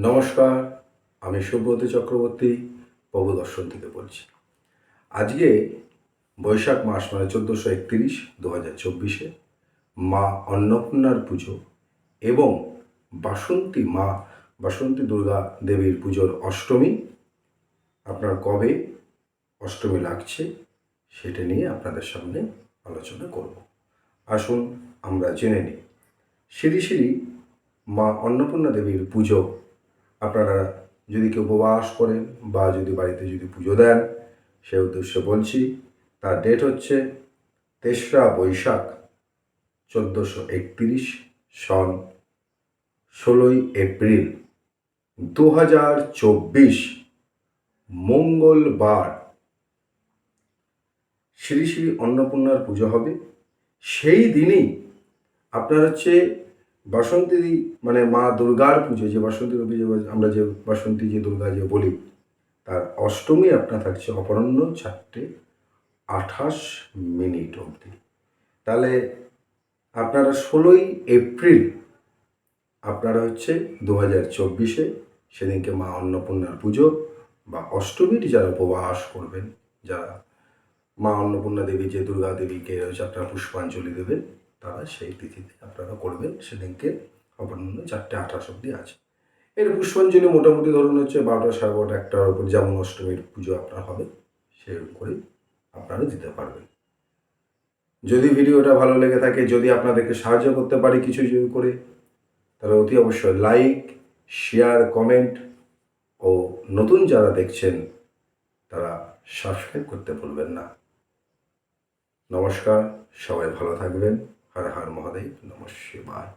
নমস্কার, আমি সুব্রত চক্রবর্তী প্রভু দর্শন থেকে বলছি। আজকে বৈশাখ মাস মানে 1431 2024 মা অন্নপূর্ণার পুজো এবং বাসন্তী দুর্গা দেবীর পুজোর অষ্টমী। আপনার কবে অষ্টমী লাগছে সেটা নিয়ে আপনাদের সামনে আলোচনা করব। আসুন আমরা জেনে নিই। শ্রী শ্রী মা অন্নপূর্ণা দেবীর পুজো আপনারা যদি কেউ উপবাস করেন বা যদি বাড়িতে যদি পুজো দেন, সে উদ্দেশ্যে বলছি। তার ডেট হচ্ছে 3রা বৈশাখ 1431 সন 16ই এপ্রিল 2024 মঙ্গলবার শ্রী শ্রী অন্নপূর্ণার পুজো হবে। সেই দিনই আপনার হচ্ছে বাসন্তী মানে মা দুর্গার পুজো, যে বাসন্তী পুজো আমরা যে বাসন্তী যে দুর্গা যে বলি, তার অষ্টমী আপনার থাকছে অপরাহ্ন 4:28 অবধি। তাহলে আপনারা 16ই এপ্রিল আপনারা হচ্ছে 2024 সেদিনকে মা অন্নপূর্ণার পুজো বা অষ্টমীটি যারা উপবাস করবেন, যারা মা অন্নপূর্ণা দেবী যে দুর্গা দেবীকে হচ্ছে আপনারা পুষ্পাঞ্জলি দেবেন, তারা সেই তিথিতে আপনারা করবেন। সেদিনকে অপরাহ্ন 4:28 অবধি আছে। এর পুষ্পাঞ্জলি মোটামুটি ধরুন হচ্ছে 12টা, 12:30, 1টার উপর যেমন অষ্টমীর পুজো আপনার হবে সেরকম করেই আপনারা দিতে পারবেন। যদি ভিডিওটা ভালো লেগে থাকে, যদি আপনাদেরকে সাহায্য করতে পারি কিছু করে, তাহলে অতি অবশ্যই লাইক, শেয়ার, কমেন্ট ও নতুন যারা দেখছেন তারা সাবস্ক্রাইব করতে ভুলবেন না। নমস্কার, সবাই ভালো থাকবেন। হর হর মহাদেব, নমঃ শিবায়।